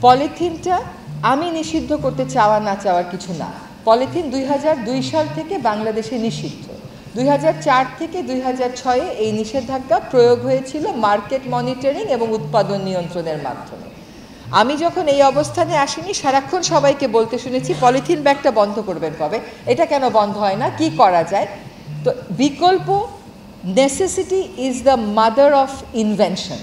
পলিথিনটা আমি নিষিদ্ধ করতে চাওয়া না চাওয়ার কিছু না। পলিথিন 2002 সাল থেকে বাংলাদেশে নিষিদ্ধ। 2004 থেকে 2006 এই নিষেধাজ্ঞা প্রয়োগ হয়েছিল মার্কেট মনিটরিং এবং উৎপাদন নিয়ন্ত্রণের মাধ্যমে। আমি যখন এই অবস্থানে আসিনি, সারাক্ষণ সবাইকে বলতে শুনেছি পলিথিন ব্যাগটা বন্ধ করবেন কবে, এটা কেন বন্ধ হয় না, কি করা যায়। তো বিকল্প, necessity is the mother of invention.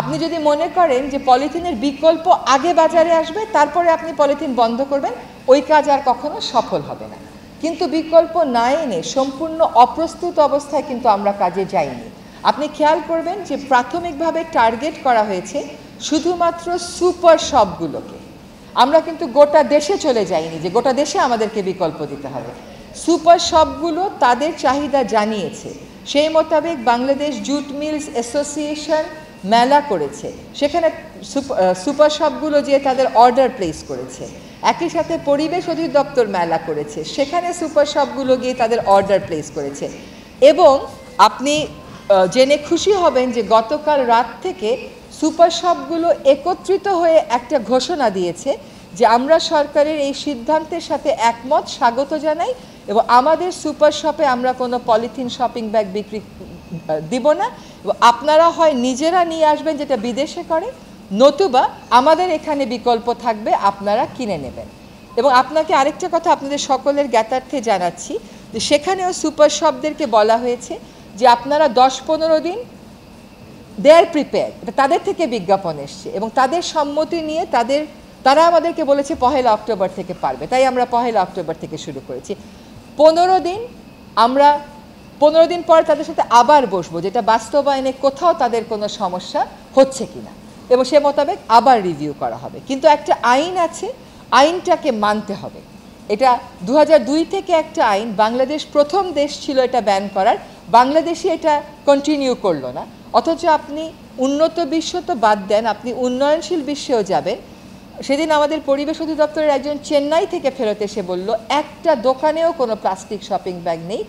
আপনি যদি মনে করেন যে পলিথিনের বিকল্প আগে বাজারে আসবে তারপরে আপনি পলিথিন বন্ধ করবেন, ওই কাজ আর কখনো সফল হবে না। কিন্তু বিকল্প না এনে সম্পূর্ণ অপ্রস্তুত অবস্থায় কিন্তু আমরা কাজে যাইনি। আপনি খেয়াল করবেন যে প্রাথমিকভাবে টার্গেট করা হয়েছে শুধুমাত্র সুপার শপগুলোকে। আমরা কিন্তু গোটা দেশে চলে যাইনি যে গোটা দেশে আমাদেরকে বিকল্প দিতে হবে। সুপার শপগুলো তাদের চাহিদা জানিয়েছে, সেই মোতাবেক বাংলাদেশ জুট মিলস অ্যাসোসিয়েশন মেলা করেছে, সেখানে সুপার শপগুলো যে তাদের অর্ডার প্লেস করেছে। একই সাথে পরিবেশ অধিদপ্তর মেলা করেছে, সেখানে সুপার শপগুলো গিয়ে তাদের অর্ডার প্লেস করেছে। এবং আপনি জেনে খুশি হবেন যে গতকাল রাত থেকে সুপার শপগুলো একত্রিত হয়ে একটা ঘোষণা দিয়েছে যে আমরা সরকারের এই সিদ্ধান্তের সাথে একমত, স্বাগত জানাই, এবং আমাদের সুপার শপে আমরা কোনো পলিথিন শপিং ব্যাগ বিক্রি দিব না, এবং আপনারা হয় নিজেরা নিয়ে আসবেন যেটা বিদেশে করে, নতুবা আমাদের এখানে বিকল্প থাকবে, আপনারা কিনে নেবেন। এবং আপনাকে আরেকটা কথা আপনাদের সকলের জ্ঞাতার্থে জানাচ্ছি যে সেখানেও সুপার শপদেরকে বলা হয়েছে যে আপনারা 10-15 দিন দে আর প্রিপেয়ার, এটা তাদের থেকে বিজ্ঞাপন এসছে এবং তাদের সম্মতি নিয়ে তারা আমাদেরকে বলেছে 1 অক্টোবর থেকে পারবে, তাই আমরা 1 অক্টোবর থেকে শুরু করেছি। 15 দিন, আমরা 15 দিন পর তাদের সাথে আবার বসবো, যেটা বাস্তবায়নে কোথাও তাদের কোনো সমস্যা হচ্ছে কিনা, এবং সে মোতাবেক আবার রিভিউ করা হবে। কিন্তু একটা আইন আছে, আইনটাকে মানতে হবে। এটা 2002 থেকে একটা আইন, বাংলাদেশ প্রথম দেশ ছিল এটা ব্যান করার, বাংলাদেশে এটা কন্টিনিউ করলো না। অথচ আপনি উন্নত বিশ্ব তো বাদ দেন, আপনি উন্নয়নশীল বিশ্বেও যাবেন। সেদিন আমাদের পরিবেশ অধিদপ্তরের একজন চেন্নাই থেকে ফেরত এসে বলল একটা দোকানেও কোনো প্লাস্টিক শপিং ব্যাগ নেই,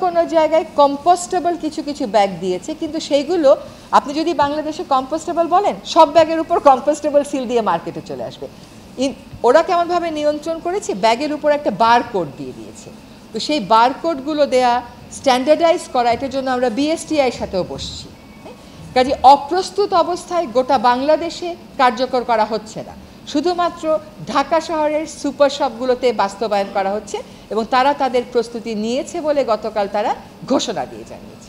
কোনো জায়গায় কম্পোস্টেবল কিছু কিছু ব্যাগ দিয়েছে, কিন্তু সেইগুলো আপনি যদি বাংলাদেশে কম্পোস্টেবল বলেন, সব ব্যাগের উপর কম্পোস্টেবল সিল দিয়ে মার্কেটে চলে আসবে। ওরা কেমনভাবে নিয়ন্ত্রণ করেছে, ব্যাগের উপর একটা বারকোড দিয়ে দিয়েছে। তো সেই বারকোডগুলো দেয়া, স্ট্যান্ডার্ডাইজ করা, এটার জন্য আমরা বিএসটিআইয়ের সাথেও বসছি। কাজে অপ্রস্তুত অবস্থায় গোটা বাংলাদেশে কার্যকর করা হচ্ছে না, শুধুমাত্র ঢাকা শহরের সুপার শপগুলোতে বাস্তবায়ন করা হচ্ছে, এবং তারা তাদের প্রস্তুতি নিয়েছে বলে গতকাল তারা ঘোষণা দিয়ে জানিয়েছে।